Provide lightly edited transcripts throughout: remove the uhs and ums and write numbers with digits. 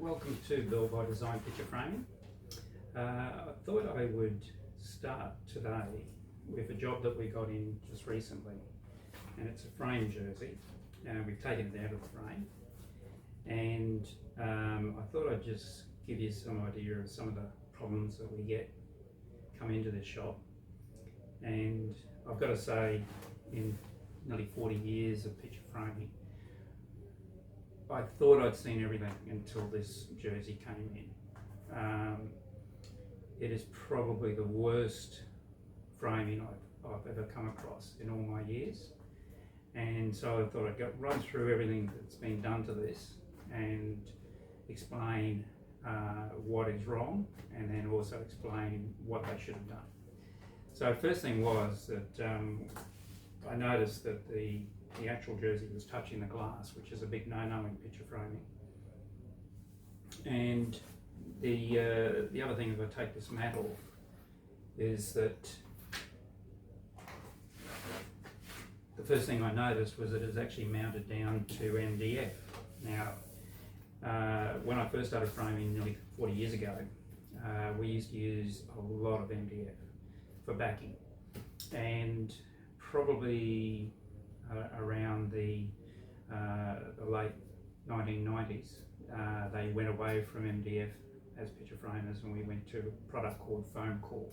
Welcome to Build by Design Picture Framing. I thought I would start today with a job that we got in just recently, and it's a frame jersey, and we've taken it out of the frame, and I thought I'd just give you some idea of some of the problems that we get come into this shop. And I've got to say, in nearly 40 years of picture framing, I thought I'd seen everything until this jersey came in. It is probably the worst framing I've ever come across in all my years, and so I thought I'd run through everything that's been done to this and explain what is wrong, and then also explain what they should have done. So first thing was that I noticed that the actual jersey was touching the glass, which is a big no-no in picture framing. And the other thing, if I take this mat off, is that the first thing I noticed was that it was actually mounted down to MDF. Now, when I first started framing nearly 40 years ago, we used to use a lot of MDF for backing, and probably around the late 1990s, they went away from MDF as picture framers, and we went to a product called foam core,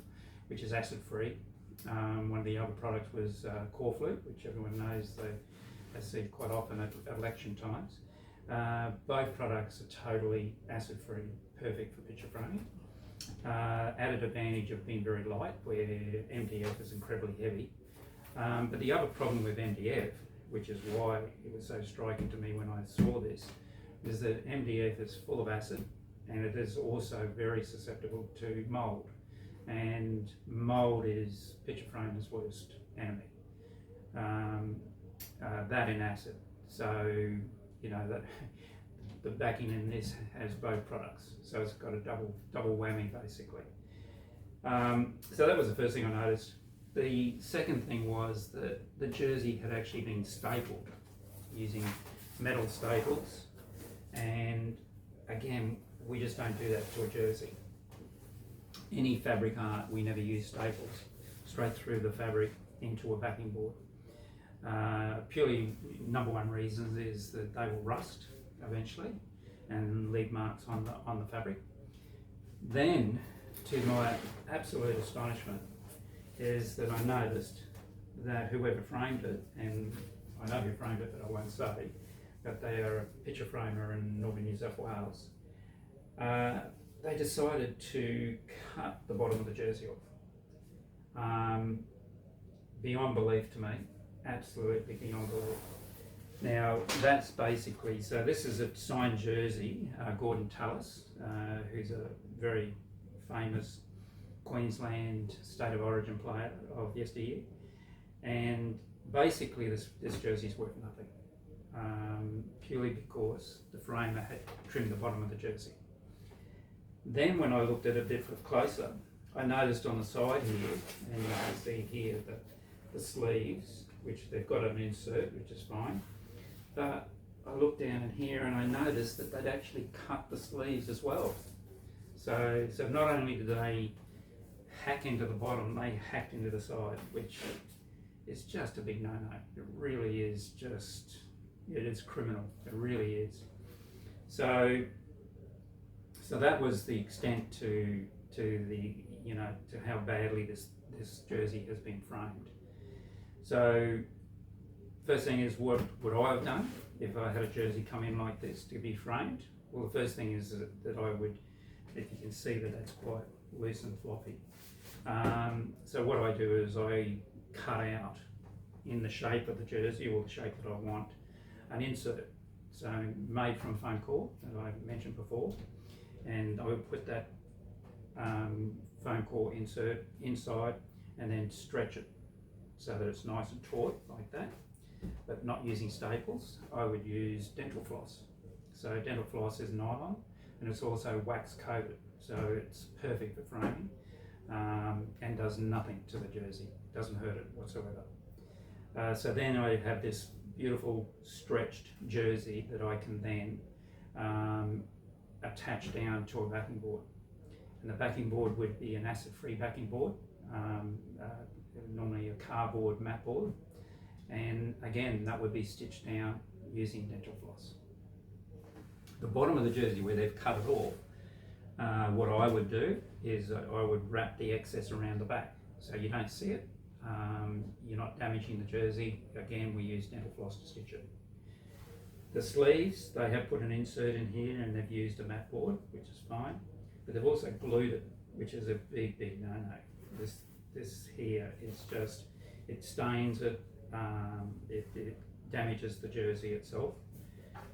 which is acid free. One of the other products was core flute, which everyone knows they see quite often at election times. Both products are totally acid free, perfect for picture framing. Added advantage of being very light, where MDF is incredibly heavy. But the other problem with MDF, which is why it was so striking to me when I saw this, is that MDF is full of acid, and it is also very susceptible to mould. And mould is picture framers' worst enemy. That and acid. So, you know, that the backing in this has both products, so it's got a double whammy basically. So that was the first thing I noticed. The second thing was that the jersey had actually been stapled using metal staples, and again, we just don't do that to a jersey. Any fabric art, we never use staples straight through the fabric into a backing board. Purely, number one reason is that they will rust eventually and leave marks on the fabric. Then, to my absolute astonishment, is that I noticed that whoever framed it, and I know who framed it, but I won't say, but they are a picture framer in northern New South Wales, they decided to cut the bottom of the jersey off. Beyond belief to me, absolutely beyond belief. Now that's basically, so this is a signed jersey, Gordon Tallis, who's a very famous Queensland state of origin player of yesteryear, and basically this jersey is worth nothing, purely because the framer had trimmed the bottom of the jersey. Then when I looked at it a bit closer, I noticed on the side here, and you can see here that the sleeves, which they've got an insert, which is fine, but I looked down in here and I noticed that they'd actually cut the sleeves as well. So not only did they hack into the bottom, they hacked into the side, which is just a big no-no. It really is just, it is criminal. It really is. So that was the extent to the, you know, to how badly this jersey has been framed. So first thing is, what would I have done if I had a jersey come in like this to be framed? Well, the first thing is that I would, if you can see that that's quite loose and floppy. So what I do is I cut out in the shape of the jersey, or the shape that I want, an insert. So made from foam core, as I mentioned before, and I would put that foam core insert inside and then stretch it so that it's nice and taut like that, but not using staples. I would use dental floss. So dental floss is nylon, and it's also wax coated, so it's perfect for framing. And does nothing to the jersey, doesn't hurt it whatsoever. So then I have this beautiful stretched jersey that I can then attach down to a backing board. And the backing board would be an acid-free backing board, normally a cardboard mat board. And again, that would be stitched down using dental floss. The bottom of the jersey where they've cut it off, what I would do is I would wrap the excess around the back so you don't see it. You're not damaging the jersey. Again, we use dental floss to stitch it. The sleeves, they have put an insert in here and they've used a mat board, which is fine, but they've also glued it, which is a big no-no. This here is just, it stains it, it damages the jersey itself.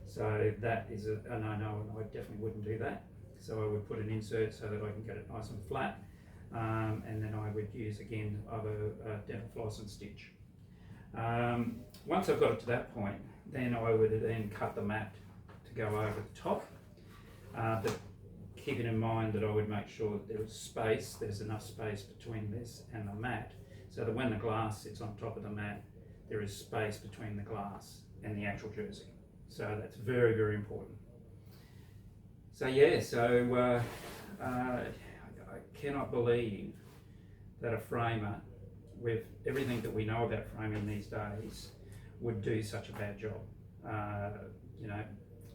So that is a no-no, and I definitely wouldn't do that. So I would put an insert so that I can get it nice and flat, and then I would use again either dental floss and stitch. Once I've got it to that point, then I would then cut the mat to go over the top, but keeping in mind that I would make sure that there's enough space between this and the mat, so that when the glass sits on top of the mat, there is space between the glass and the actual jersey. So that's very, very important. So yeah, I cannot believe that a framer, with everything that we know about framing these days, would do such a bad job. You know,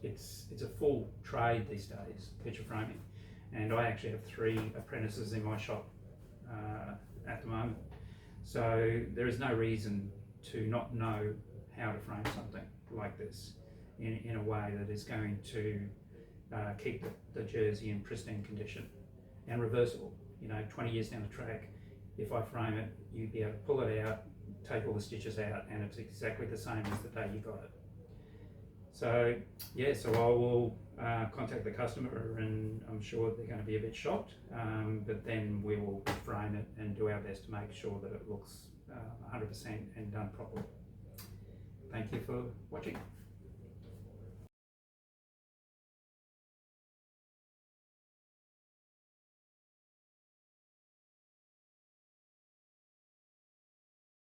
it's a full trade these days, picture framing, and I actually have 3 apprentices in my shop at the moment. So there is no reason to not know how to frame something like this in a way that is going to keep the jersey in pristine condition and reversible. You know, 20 years down the track, if I frame it, you'd be able to pull it out, take all the stitches out, and it's exactly the same as the day you got it. So yeah, so I will contact the customer, and I'm sure they're going to be a bit shocked, but then we will frame it and do our best to make sure that it looks 100% and done properly. Thank you for watching.